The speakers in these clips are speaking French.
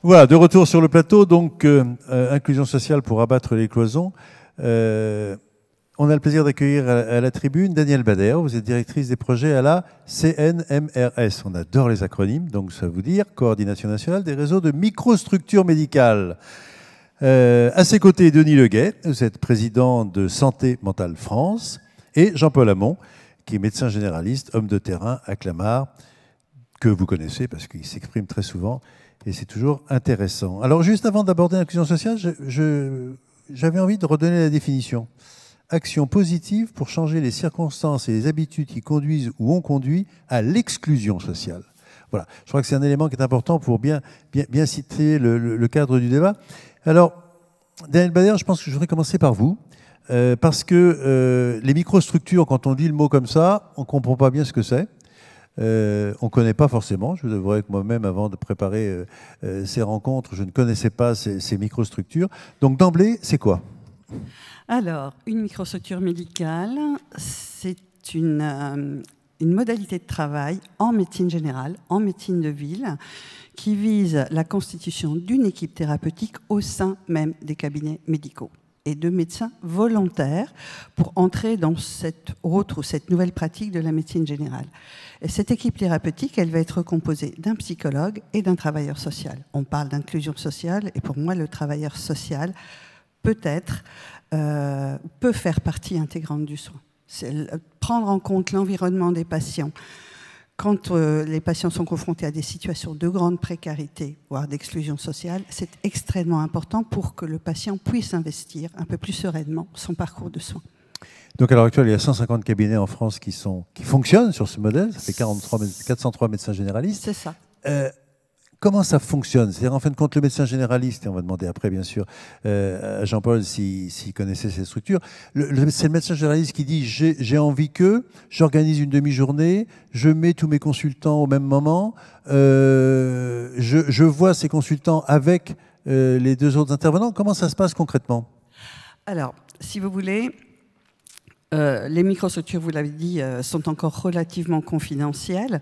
Voilà, de retour sur le plateau, donc inclusion sociale pour abattre les cloisons. On a le plaisir d'accueillir à la tribune Danielle Bader. Vous êtes directrice des projets à la CNMRS. On adore les acronymes, donc ça veut dire Coordination nationale des réseaux de microstructures médicales. À ses côtés, Denis Leguet, vous êtes président de Santé Mentale France, et Jean-Paul Hamon, qui est médecin généraliste, homme de terrain à Clamart, que vous connaissez parce qu'il s'exprime très souvent. Et c'est toujours intéressant. Alors, juste avant d'aborder l'inclusion sociale, j'avais envie de redonner la définition. Action positive pour changer les circonstances et les habitudes qui conduisent ou ont conduit à l'exclusion sociale. Voilà. Je crois que c'est un élément qui est important pour bien citer le cadre du débat. Alors, Daniel Bader, je pense que je voudrais commencer par vous. Parce que les microstructures, quand on dit le mot comme ça, on ne comprend pas bien ce que c'est. On ne connaît pas forcément. Je vous avouerai que moi-même, avant de préparer ces rencontres, je ne connaissais pas ces microstructures. Donc d'emblée, c'est quoi? Alors, une microstructure médicale, c'est une modalité de travail en médecine générale, en médecine de ville, qui vise la constitution d'une équipe thérapeutique au sein même des cabinets médicaux et de médecins volontaires pour entrer dans cette autre ou cette nouvelle pratique de la médecine générale. Et cette équipe thérapeutique, elle va être composée d'un psychologue et d'un travailleur social. On parle d'inclusion sociale et pour moi, le travailleur social peut faire partie intégrante du soin. C'est prendre en compte l'environnement des patients. Quand les patients sont confrontés à des situations de grande précarité, voire d'exclusion sociale, c'est extrêmement important pour que le patient puisse investir un peu plus sereinement son parcours de soins. Donc à l'heure actuelle, il y a 150 cabinets en France qui fonctionnent sur ce modèle. Ça fait 403 médecins généralistes. C'est ça. Comment ça fonctionne? C'est-à-dire, en fin de compte, le médecin généraliste, et on va demander après, bien sûr, à Jean-Paul s'il connaissait ces structures, c'est le médecin généraliste qui dit « j'ai envie que, j'organise une demi-journée, je mets tous mes consultants au même moment, je vois ces consultants avec les deux autres intervenants ». Comment ça se passe concrètement? Alors, si vous voulez, les microstructures, vous l'avez dit, sont encore relativement confidentielles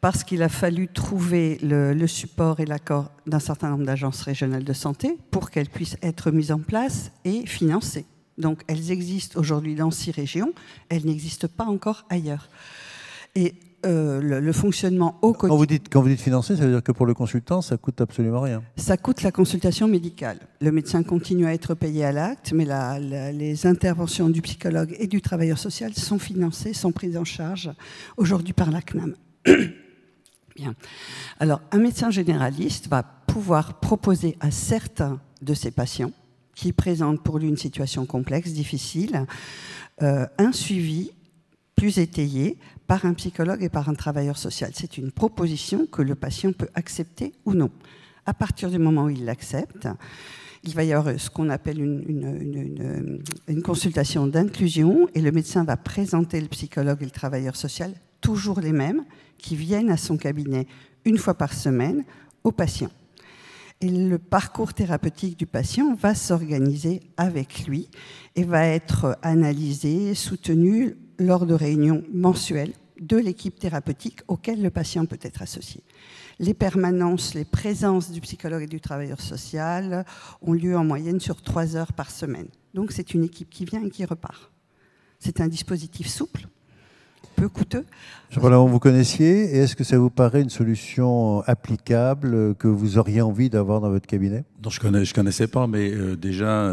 parce qu'il a fallu trouver le support et l'accord d'un certain nombre d'agences régionales de santé pour qu'elles puissent être mises en place et financées. Donc, elles existent aujourd'hui dans 6 régions, elles n'existent pas encore ailleurs. Et le fonctionnement au quotidien... Quand vous dites financer, ça veut dire que pour le consultant, ça coûte absolument rien. Ça coûte la consultation médicale. Le médecin continue à être payé à l'acte, mais les interventions du psychologue et du travailleur social sont financées, sont prises en charge aujourd'hui par la CNAM. Bien. Alors, un médecin généraliste va pouvoir proposer à certains de ses patients qui présentent pour lui une situation complexe, difficile, un suivi plus étayé par un psychologue et par un travailleur social. C'est une proposition que le patient peut accepter ou non. À partir du moment où il l'accepte, il va y avoir ce qu'on appelle une consultation d'inclusion et le médecin va présenter le psychologue et le travailleur social, toujours les mêmes, qui viennent à son cabinet une fois par semaine au patient. Et le parcours thérapeutique du patient va s'organiser avec lui et va être analysé, soutenu lors de réunions mensuelles de l'équipe thérapeutique auquel le patient peut être associé. Les permanences, les présences du psychologue et du travailleur social ont lieu en moyenne sur 3 heures par semaine. Donc c'est une équipe qui vient et qui repart. C'est un dispositif souple, peu coûteux. Jean-Paul Hamon, vous connaissiez, et est-ce que ça vous paraît une solution applicable que vous auriez envie d'avoir dans votre cabinet? Non, je connaissais pas, mais déjà,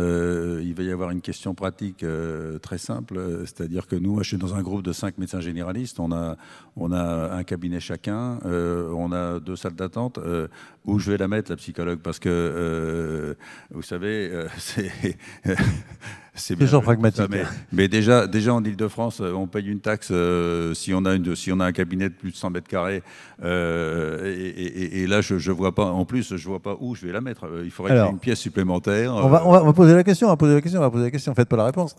il va y avoir une question pratique très simple, c'est-à-dire que nous, je suis dans un groupe de 5 médecins généralistes, on a un cabinet chacun, on a 2 salles d'attente, où je vais la mettre, la psychologue, parce que, vous savez, c'est bien toujours pragmatique. Mais déjà en Ile-de-France, on paye une taxe si on a un cabinet de plus de 100 mètres carrés. Et là, je vois pas. En plus, je vois pas où je vais la mettre. Il faudrait qu'il y ait une pièce supplémentaire. On va poser la question. Faites pas la réponse.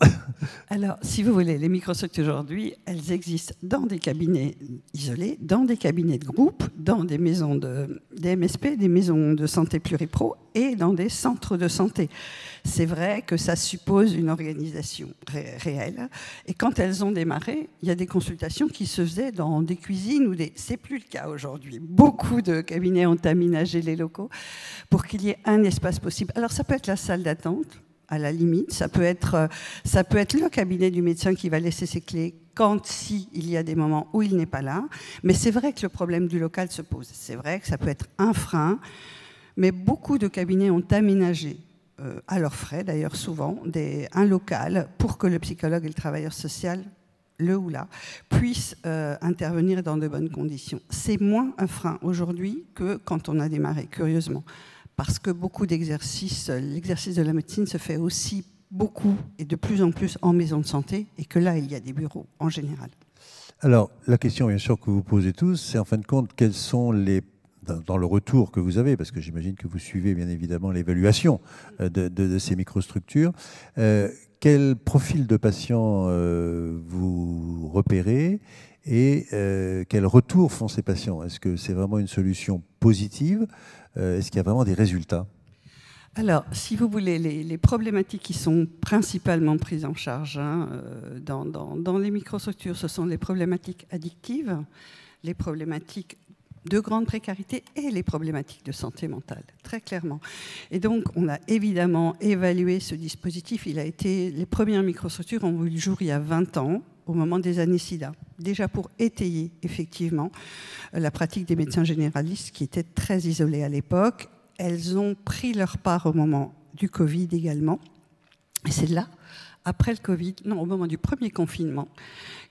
Alors, si vous voulez, les microstructures aujourd'hui, elles existent dans des cabinets isolés, dans des cabinets de groupe, dans des maisons des MSP, des maisons de santé pluripro et dans des centres de santé. C'est vrai que ça suppose une organisation réelle. Et quand elles ont démarré, il y a des consultations qui se faisaient dans des cuisines ou des... C'est plus le cas aujourd'hui. Beaucoup de cabinets ont aménagé les locaux pour qu'il y ait un espace possible. Alors ça peut être la salle d'attente, à la limite. Ça peut être le cabinet du médecin qui va laisser ses clés il y a des moments où il n'est pas là. Mais c'est vrai que le problème du local se pose. C'est vrai que ça peut être un frein. Mais beaucoup de cabinets ont aménagé, à leurs frais d'ailleurs souvent, un local pour que le psychologue et le travailleur social, le ou la, puissent intervenir dans de bonnes conditions. C'est moins un frein aujourd'hui que quand on a démarré, curieusement. Parce que beaucoup d'exercices, l'exercice de la médecine se fait aussi beaucoup et de plus en plus en maison de santé, et que là, il y a des bureaux en général. Alors, la question, bien sûr, que vous posez tous, c'est en fin de compte, quels sont dans le retour que vous avez, parce que j'imagine que vous suivez bien évidemment l'évaluation de ces microstructures, quel profil de patients vous repérez et quel retour font ces patients? Est-ce que c'est vraiment une solution positive? Est-ce qu'il y a vraiment des résultats? Alors, si vous voulez, les problématiques qui sont principalement prises en charge dans les microstructures, ce sont les problématiques addictives, les problématiques de grande précarité et les problématiques de santé mentale, très clairement. Et donc, on a évidemment évalué ce dispositif. Les premières microstructures ont vu le jour il y a 20 ans, au moment des années SIDA, déjà pour étayer effectivement la pratique des médecins généralistes qui étaient très isolés à l'époque. Elles ont pris leur part au moment du Covid également. Et c'est là, après le Covid, au moment du premier confinement,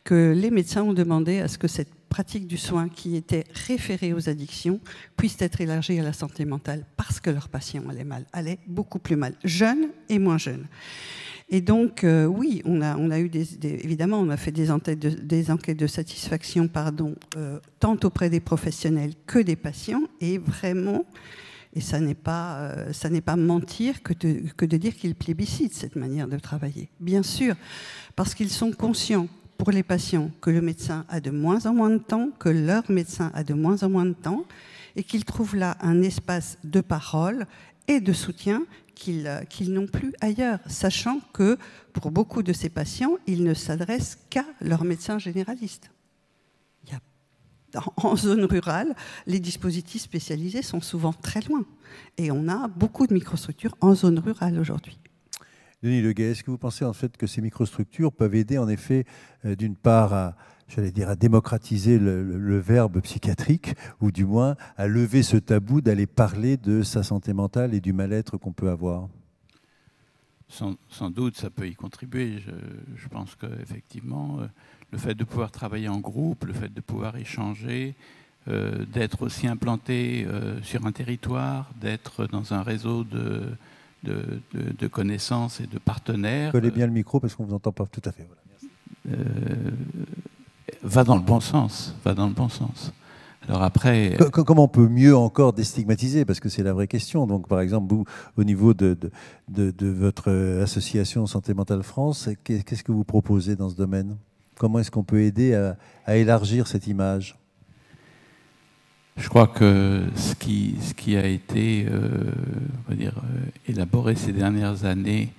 que les médecins ont demandé à ce que cette pratique du soin qui était référée aux addictions puisse être élargie à la santé mentale parce que leurs patients allaient beaucoup plus mal, jeunes et moins jeunes. Et donc, oui, on a eu évidemment, on a fait des enquêtes de satisfaction, tant auprès des professionnels que des patients, et vraiment, et ça n'est pas mentir que de dire qu'ils plébiscitent cette manière de travailler. Bien sûr, parce qu'ils sont conscients, pour les patients, que le médecin a de moins en moins de temps, que leur médecin a de moins en moins de temps, et qu'ils trouvent là un espace de parole et de soutien qu'ils n'ont plus ailleurs, sachant que pour beaucoup de ces patients, ils ne s'adressent qu'à leur médecin généraliste. En zone rurale, les dispositifs spécialisés sont souvent très loin. Et on a beaucoup de microstructures en zone rurale aujourd'hui. Denis Leguet, est-ce que vous pensez en fait que ces microstructures peuvent aider en effet, d'une part, à démocratiser le verbe psychiatrique, ou du moins à lever ce tabou d'aller parler de sa santé mentale et du mal-être qu'on peut avoir? Sans doute, ça peut y contribuer. Je pense qu'effectivement, le fait de pouvoir travailler en groupe, le fait de pouvoir échanger, d'être aussi implanté sur un territoire, d'être dans un réseau de connaissances et de partenaires. Collez bien le micro parce qu'on ne vous entend pas tout à fait. Voilà. Va dans le bon sens. Va dans le bon sens. Alors après, comment on peut mieux encore déstigmatiser? Parce que c'est la vraie question. Donc, par exemple, vous, au niveau de votre association Santé Mentale France, qu'est-ce que vous proposez dans ce domaine? Comment est-ce qu'on peut aider à élargir cette image? Je crois que ce qui a été on va dire, élaboré ces dernières années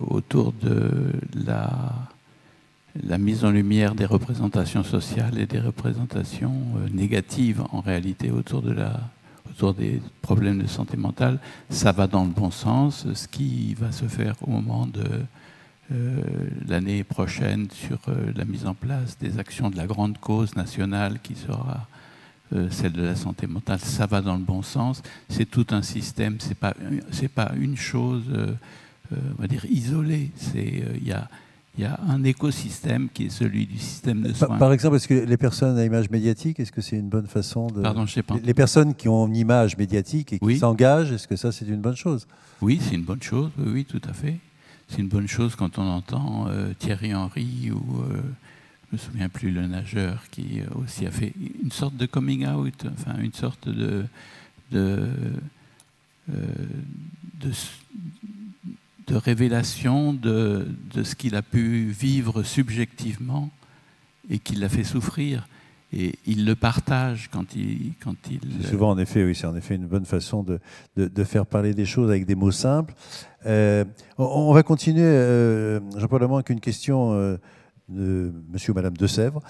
autour de la mise en lumière des représentations sociales et des représentations négatives en réalité autour des problèmes de santé mentale, ça va dans le bon sens. Ce qui va se faire au moment de l'année prochaine sur la mise en place des actions de la grande cause nationale qui sera celle de la santé mentale, ça va dans le bon sens. C'est tout un système, c'est pas une chose on va dire isolée. Il y a un écosystème qui est celui du système de soins. Par exemple, est-ce que les personnes à image médiatique, est-ce que c'est une bonne façon de... Pardon, je sais pas. Les personnes qui ont une image médiatique et qui oui. s'engagent, est-ce que ça, c'est une bonne chose? Oui, c'est une bonne chose, oui, tout à fait. C'est une bonne chose quand on entend Thierry Henry ou, je ne me souviens plus, le nageur qui aussi a fait une sorte de coming out, enfin une sorte de révélation de ce qu'il a pu vivre subjectivement et qui l'a fait souffrir. et il le partage quand il... Souvent, en effet, oui, c'est en effet une bonne façon de faire parler des choses avec des mots simples. On va continuer, Jean-Paul Amand, avec une question de monsieur ou madame de Sèvres.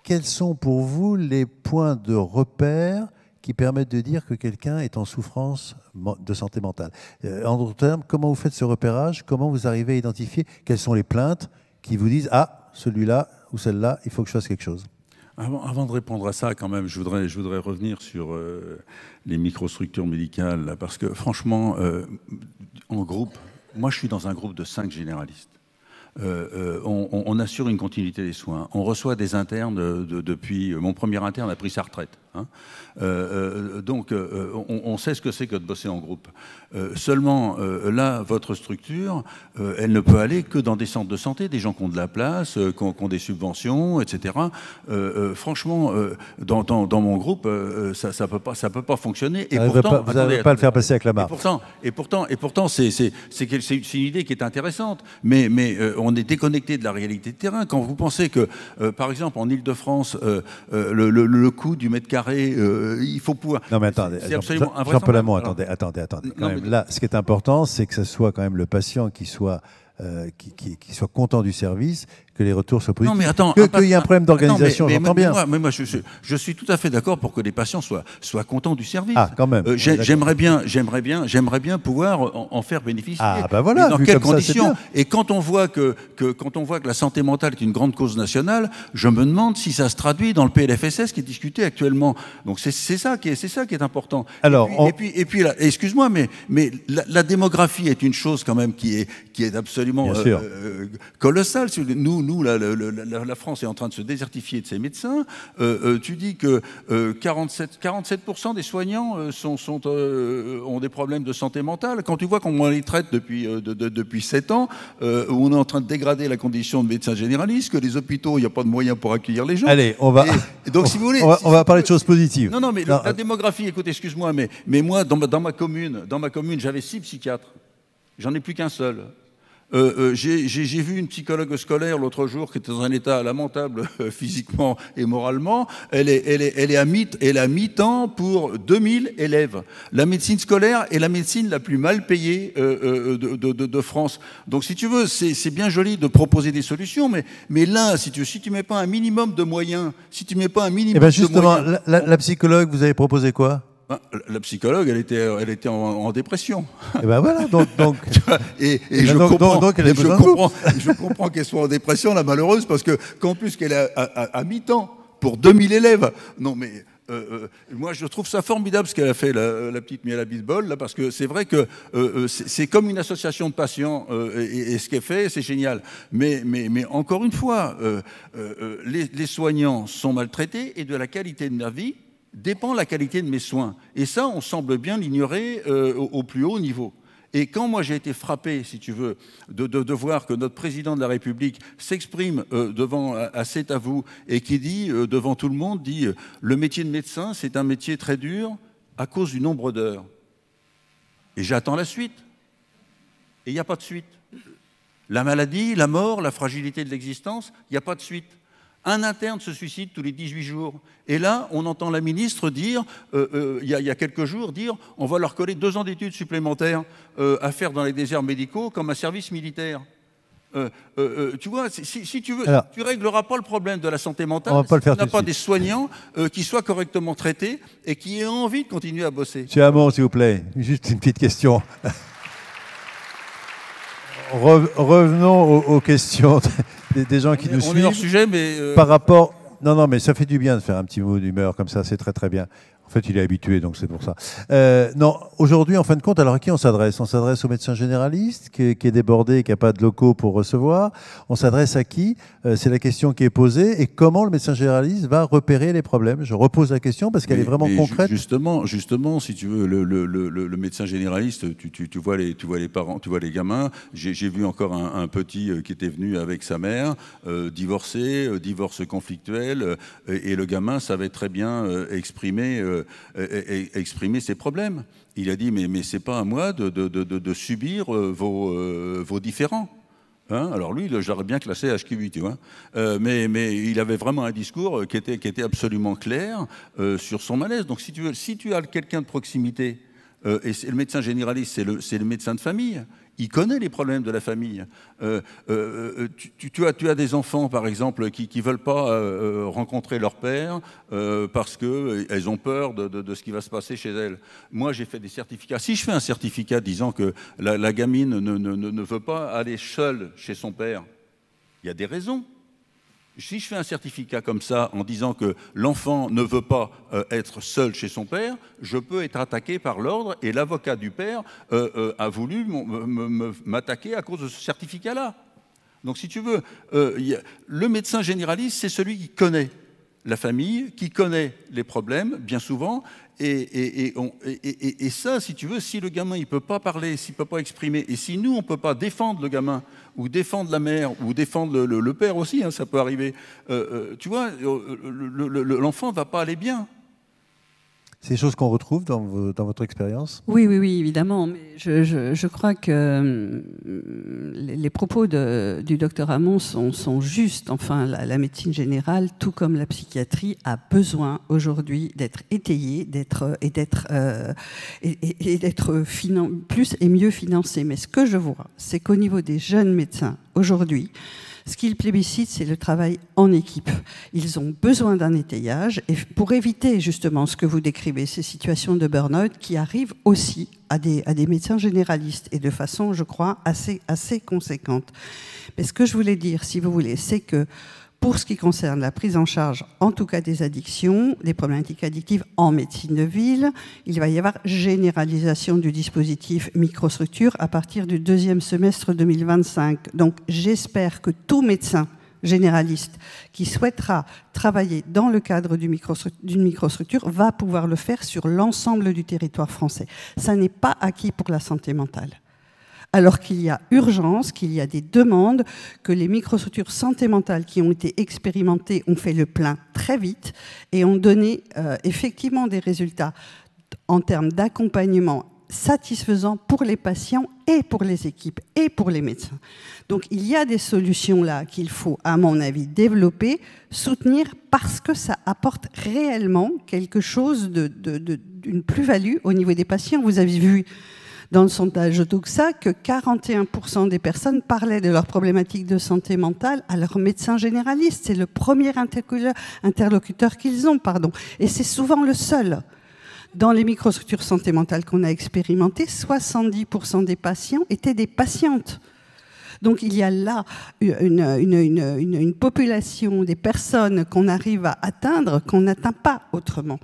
Quels sont pour vous les points de repère qui permettent de dire que quelqu'un est en souffrance de santé mentale? En d'autres termes, comment vous faites ce repérage? Comment vous arrivez à identifier quelles sont les plaintes qui vous disent « Ah, celui-là ou celle-là, il faut que je fasse quelque chose ». Avant de répondre à ça, quand même, je voudrais revenir sur les microstructures médicales, là, parce que franchement, en groupe, moi je suis dans un groupe de 5 généralistes. On assure une continuité des soins. On reçoit des internes depuis... Mon premier interne a pris sa retraite. Hein. Donc, on sait ce que c'est que de bosser en groupe. Seulement, là, votre structure, elle ne peut aller que dans des centres de santé, des gens qui ont de la place, qui ont des subventions, etc. Franchement, dans mon groupe, ça peut pas fonctionner. Et pourtant, vous n'allez pas le faire passer avec la marque. Et pourtant, c'est une idée qui est intéressante. Mais on est déconnecté de la réalité de terrain. Quand vous pensez que, par exemple, en Ile-de-France, le coût du mètre carré, il faut pouvoir... Non mais attendez, Jean-Paul Amand, attendez. Quand même. Là, ce qui est important, c'est que ce soit quand même le patient qui soit content du service, que les retours soient positifs. Non, mais attends, qu'il y ait un problème d'organisation, j'entends bien. Moi, je suis tout à fait d'accord pour que les patients soient contents du service. Ah, quand même. J'aimerais bien pouvoir en faire bénéficier. Ah, ben voilà. Mais dans quelles conditions? Et quand on voit que la santé mentale est une grande cause nationale, je me demande si ça se traduit dans le PLFSS qui est discuté actuellement. Donc c'est ça qui est important. Alors, et puis là, excuse-moi, mais la démographie est une chose quand même qui est absolument colossale. Nous, la France est en train de se désertifier de ses médecins. Tu dis que 47% des soignants ont des problèmes de santé mentale. Quand tu vois qu'on les traite depuis 7 ans, où on est en train de dégrader la condition de médecins généralistes, que les hôpitaux, il n'y a pas de moyens pour accueillir les gens. Allez, on va, donc, si vous voulez, on va parler de choses positives. Non, mais la démographie, écoute, excuse-moi, mais moi, dans ma commune, j'avais 6 psychiatres. J'en ai plus qu'un seul. J'ai vu une psychologue scolaire l'autre jour qui était dans un état lamentable physiquement et moralement. Elle est à mi-temps pour 2000 élèves. La médecine scolaire est la médecine la plus mal payée de France. Donc si tu veux, c'est bien joli de proposer des solutions, mais là, si tu mets pas un minimum de moyens, justement, la psychologue, vous avez proposé quoi? La psychologue, elle était en dépression. Et ben voilà, donc je comprends qu'elle soit en dépression, la malheureuse, parce que qu'en plus qu'elle est à mi-temps pour 2000 élèves. Non mais moi je trouve ça formidable ce qu'elle a fait, la petite Miela Bisbol, là, parce que c'est vrai que c'est comme une association de patients et ce qu'elle fait, c'est génial. Mais encore une fois, les soignants sont maltraités et de la qualité de la vie dépend la qualité de mes soins. Et ça, on semble bien l'ignorer au plus haut niveau. Et quand moi j'ai été frappé, si tu veux, de voir que notre président de la République s'exprime devant C'est à vous et qui dit, devant tout le monde, le métier de médecin, c'est un métier très dur à cause du nombre d'heures. Et j'attends la suite. Et il n'y a pas de suite. La maladie, la mort, la fragilité de l'existence, il n'y a pas de suite. Un interne se suicide tous les 18 jours. Et là, on entend la ministre dire, il y a quelques jours, dire on va leur coller 2 ans d'études supplémentaires à faire dans les déserts médicaux comme un service militaire. Tu vois, si tu veux, alors, tu ne régleras pas le problème de la santé mentale si tu n'as pas des soignants qui soient correctement traités et qui aient envie de continuer à bosser. Monsieur Amand, s'il vous plaît, juste une petite question. Revenons aux questions des gens qui nous suivent. On est hors sujet, mais... Par rapport... Non, mais ça fait du bien de faire un petit mot d'humeur comme ça, c'est très très bien. En fait, il est habitué, donc c'est pour ça. Non, aujourd'hui, en fin de compte, alors à qui on s'adresse? On s'adresse au médecin généraliste qui est débordé, qui n'a pas de locaux pour recevoir. On s'adresse à qui? C'est la question qui est posée. Et comment le médecin généraliste va repérer les problèmes? Je repose la question parce qu'elle est vraiment concrète. Justement, si tu veux, le médecin généraliste, tu vois les parents, tu vois les gamins. J'ai vu encore un petit qui était venu avec sa mère, divorce conflictuel, et le gamin savait très bien exprimer ses problèmes. Il a dit mais c'est pas à moi de subir vos différends. Hein, alors lui, j'aurais bien classé HQ8, tu vois. Mais il avait vraiment un discours qui était absolument clair sur son malaise. Donc si tu as quelqu'un de proximité, et le médecin généraliste, c'est le médecin de famille, il connaît les problèmes de la famille. Tu as des enfants, par exemple, qui ne veulent pas rencontrer leur père parce qu'elles ont peur de ce qui va se passer chez elles. Moi, j'ai fait des certificats. Si je fais un certificat disant que la gamine ne veut pas aller seule chez son père, il y a des raisons. Si je fais un certificat comme ça en disant que l'enfant ne veut pas être seul chez son père, je peux être attaqué par l'ordre et l'avocat du père a voulu m'attaquer à cause de ce certificat-là. Donc si tu veux, le médecin généraliste, c'est celui qui connaît la famille, qui connaît les problèmes, bien souvent, et ça, si tu veux, si le gamin il ne peut pas parler, s'il ne peut pas exprimer, et si nous, on ne peut pas défendre le gamin, ou défendre la mère, ou défendre le père aussi, hein, ça peut arriver, tu vois, l'enfant ne va pas aller bien. C'est des choses qu'on retrouve dans votre expérience? Oui, évidemment. Mais je crois que les propos du docteur Hamon sont justes. Enfin, la médecine générale, tout comme la psychiatrie, a besoin aujourd'hui d'être étayée, d'être plus et mieux financée. Mais ce que je vois, c'est qu'au niveau des jeunes médecins, aujourd'hui, ce qu'ils plébiscitent, c'est le travail en équipe. Ils ont besoin d'un étayage et pour éviter justement ce que vous décrivez, ces situations de burn-out qui arrivent aussi à des médecins généralistes et de façon, je crois, assez conséquente. Mais ce que je voulais dire, si vous voulez, c'est que pour ce qui concerne la prise en charge, en tout cas des addictions, des problématiques addictives en médecine de ville, il va y avoir généralisation du dispositif microstructure à partir du 2e semestre 2025. Donc j'espère que tout médecin généraliste qui souhaitera travailler dans le cadre d'une microstructure va pouvoir le faire sur l'ensemble du territoire français. Ça n'est pas acquis pour la santé mentale. Alors qu'il y a urgence, qu'il y a des demandes, que les microstructures santé mentale qui ont été expérimentées ont fait le plein très vite et ont donné effectivement des résultats en termes d'accompagnement satisfaisants pour les patients et pour les équipes et pour les médecins. Donc il y a des solutions là qu'il faut, à mon avis, développer, soutenir parce que ça apporte réellement quelque chose d'une plus-value au niveau des patients. Vous avez vu dans le sondage Odoxa que 41% des personnes parlaient de leurs problématiques de santé mentale à leur médecin généraliste. C'est le premier interlocuteur qu'ils ont, et c'est souvent le seul. Dans les microstructures santé mentale qu'on a expérimentées, 70% des patients étaient des patientes. Donc il y a là une population des personnes qu'on arrive à atteindre qu'on n'atteint pas autrement.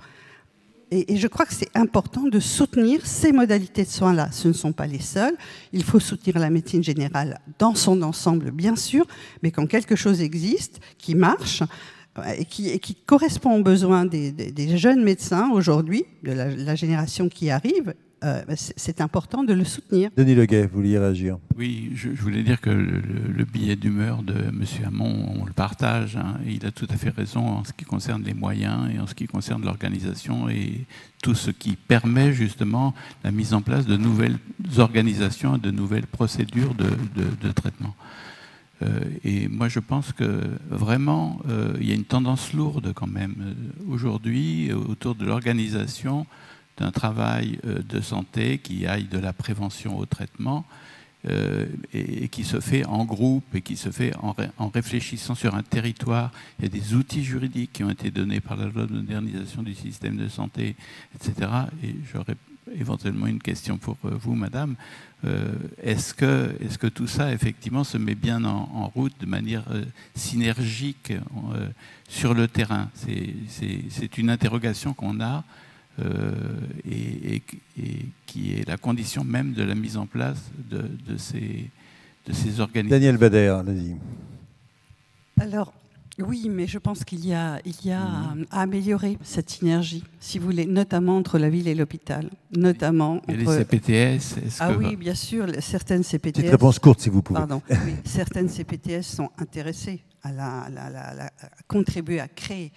Et je crois que c'est important de soutenir ces modalités de soins-là. Ce ne sont pas les seules. Il faut soutenir la médecine générale dans son ensemble, bien sûr, mais quand quelque chose existe, qui marche et qui correspond aux besoins des jeunes médecins aujourd'hui, de la génération qui arrive, c'est important de le soutenir. Denis Leguet, vous vouliez réagir? Oui, je voulais dire que le billet d'humeur de M. Hamon, on le partage. Hein, et il a tout à fait raison en ce qui concerne les moyens et en ce qui concerne l'organisation et tout ce qui permet justement la mise en place de nouvelles organisations et de nouvelles procédures de traitement. Et moi, je pense que vraiment, il y a une tendance lourde quand même aujourd'hui autour de l'organisation d'un travail de santé qui aille de la prévention au traitement et qui se fait en groupe et qui se fait en réfléchissant sur un territoire. Il y a des outils juridiques qui ont été donnés par la loi de modernisation du système de santé, etc. Et j'aurais éventuellement une question pour vous, madame. Est-ce que tout ça, effectivement, se met bien en route de manière synergique sur le terrain? C'est une interrogation qu'on a et qui est la condition même de la mise en place de ces organisations. Daniel Bader, allez-y. Alors, oui, mais je pense qu'il y a à améliorer cette synergie, si vous voulez, notamment entre la ville et l'hôpital. Notamment et les CPTS. Oui, bien sûr, certaines CPTS... Petite réponse courte, si vous pouvez. Pardon. Oui, certaines CPTS sont intéressées à contribuer à créer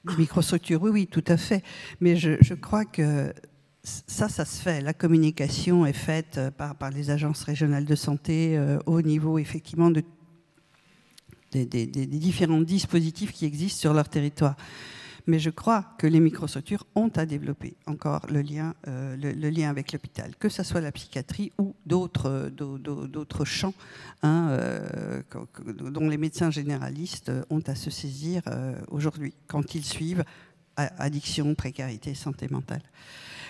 des microstructures. Oui, tout à fait. Mais je crois que ça se fait. La communication est faite par les agences régionales de santé au niveau, effectivement, des différents dispositifs qui existent sur leur territoire. Mais je crois que les microstructures ont à développer encore le lien avec l'hôpital, que ce soit la psychiatrie ou d'autres champs dont les médecins généralistes ont à se saisir aujourd'hui, quand ils suivent addiction, précarité, santé mentale.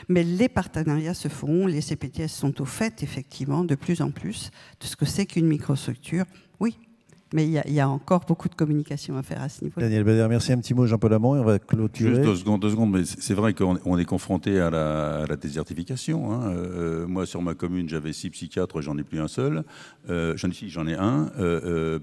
Mais les partenariats se font, les CPTS sont au fait, effectivement, de plus en plus de ce que c'est qu'une microstructure. Oui. Mais il y a encore beaucoup de communication à faire à ce niveau-là. Daniel Bader, merci. Un petit mot, Jean-Paul Amand, et on va clôturer. Juste deux secondes, mais c'est vrai qu'on est confronté à la désertification. Moi, sur ma commune, j'avais 6 psychiatres, j'en ai plus un seul. J'en ai un.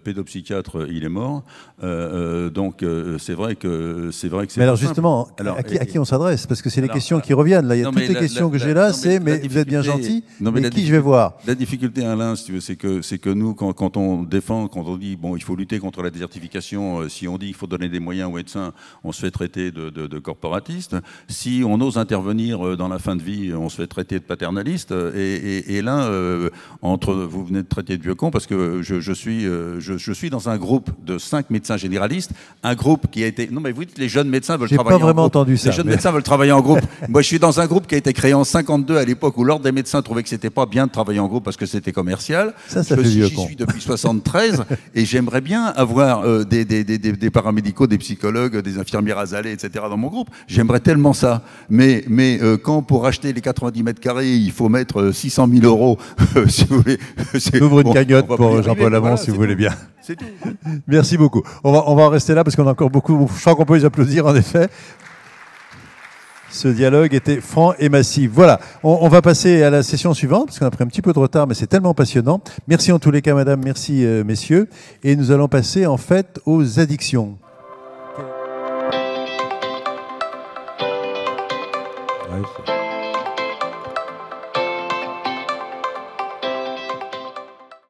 Pédopsychiatre, il est mort. Donc, c'est vrai que c'est. Mais alors, justement, à qui on s'adresse? Parce que c'est les questions qui reviennent. Là, il y a toutes les questions que j'ai là, mais vous êtes bien gentil, mais qui je vais voir? La difficulté, Alain, si tu veux, c'est que nous, quand on défend, quand on dit bon, il faut lutter contre la désertification. Si on dit qu'il faut donner des moyens aux médecins, on se fait traiter de corporatiste. Si on ose intervenir dans la fin de vie, on se fait traiter de paternaliste. Et là, vous venez de traiter de vieux con parce que je suis dans un groupe de 5 médecins généralistes, un groupe qui a été... Non, mais vous dites les jeunes médecins veulent travailler en groupe. J'ai pas vraiment entendu ça. Les jeunes médecins veulent travailler en groupe. Moi, je suis dans un groupe qui a été créé en 52 à l'époque où l'ordre des médecins trouvait que c'était pas bien de travailler en groupe parce que c'était commercial. J'y suis depuis 73 et j'aimerais bien avoir des paramédicaux, des psychologues, des infirmières azalées, etc. dans mon groupe. J'aimerais tellement ça. Mais quand pour acheter les 90 mètres carrés, il faut mettre 600 000 euros, si vous voulez... J'ouvre une cagnotte pour Jean-Paul Amand, si vous voulez bien. C'est tout. Merci beaucoup. On va en rester là parce qu'on a encore beaucoup... Je crois qu'on peut les applaudir, en effet. Ce dialogue était franc et massif. Voilà, on va passer à la session suivante, parce qu'on a pris un petit peu de retard, mais c'est tellement passionnant. Merci en tous les cas, madame, merci, messieurs. Et nous allons passer, en fait, aux addictions. Ouais,